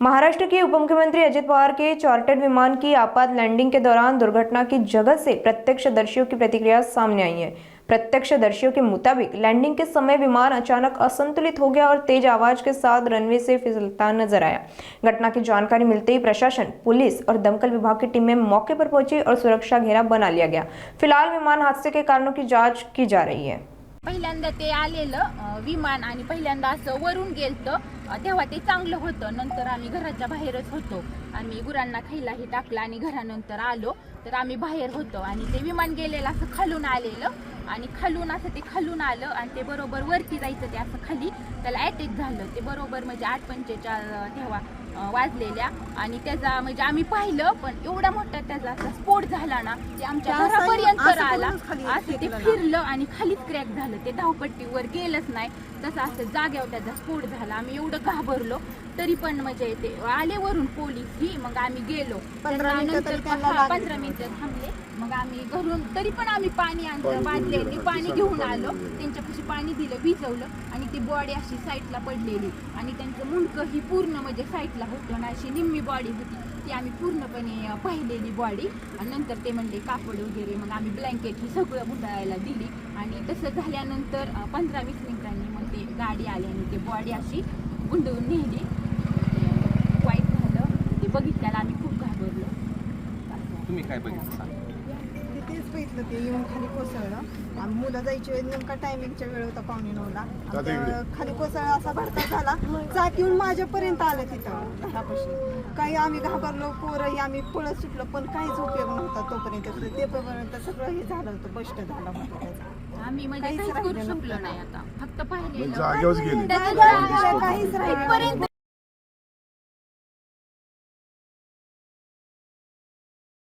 महाराष्ट्र के उप मुख्यमंत्री अजित पवार के चार्टर्ड विमान की आपात लैंडिंग के दौरान दुर्घटना की जगह से प्रत्यक्षदर्शियों की प्रतिक्रिया सामने आई है। प्रत्यक्षदर्शियों के मुताबिक लैंडिंग के समय विमान अचानक असंतुलित हो गया और तेज आवाज के साथ रनवे से फिसलता नजर आया। घटना की जानकारी मिलते ही प्रशासन, पुलिस और दमकल विभाग की टीमें मौके पर पहुंची और सुरक्षा घेरा बना लिया गया। फिलहाल विमान हादसे के कारणों की जांच की जा रही है। पहिल्यांदा ते आलेलं विमान आणि पहिल्यांदा असं वरून गेलतं तेव्हा ते चांगलं होतं। नंतर आम्ही घराच्या बाहेरच होतो। आम्ही गुरांना खायलाही टाकलं आणि घरानंतर आलो तर आम्ही बाहेर होतो आणि ते विमान गेलेलं असं खालून आलेलं आणि खालून असं ते खालून आलं आणि ते बरोबर वरती जायचं ते असं खाली त्याला अटॅक झालं। ते बरोबर म्हणजे 8:45 तेव्हा वाजलेल्या आणि त्याचा म्हणजे आम्ही पाहिलं पण एवढा मोठा त्याचा असा स्फोट झाला ना ते आमच्या घरापर्यंत आला। असं ते फिरलं आणि खालीच क्रॅक झालं। ते धावपट्टीवर गेलंच नाही, तसं असं जागेवर त्याचा स्फोट झाला। आम्ही एवढं घाबरलो तरी पण म्हणजे ते आले वरून पोलीस ही, मग आम्ही गेलो 15 मिनिटं थांबले। मग आम्ही घरून तरी पण आम्ही पाणी आणलं, बादल्याने पाणी घेऊन आलो, त्यांच्यापाशी पाणी दिलं, विजवलं आणि ती बॉडी अशी साईडला पडलेली आणि त्यांचं मुंडकं ही पूर्ण म्हणजे साईडला होतं ना, अशी निम्मी बॉडी होती ती आम्ही पूर्णपणे पाहिलेली बॉडी। आणि नंतर ते म्हणले कापड वगैरे, मग आम्ही ब्लँकेट ही सगळं गुंडाळायला दिली आणि तसं झाल्यानंतर 15-20 मिनिटांनी मग ते गाडी आली आणि ते बॉडी अशी गुंडळून नेली। वाईट झालं ते बघितल्याला आम्ही खूप घाबरलो। तुम्ही काय बघितलं? तेच बघितलं ते येऊन खाली कोसळलं आणि मुलं जायची वेळ नेमका टायमिंगच्या वेळ होता 8:45ला। खाली कोसळला असा भडका झाला, चाक येऊन माझ्यापर्यंत आलं तिथं घरापाशी। काही आम्ही घाबरलो, पोरंही आम्ही पळत सुटलो पण काहीच उपयोग नव्हता तोपर्यंत। ते पर्यंत सगळं हे झालं होतं, बस्ट झालं होतं त्याचा। आम्ही म्हणजे काहीच करू शकलो नाही, आता फक्त पाहिलेलं जागेवरच गेले. काहीच राहिलं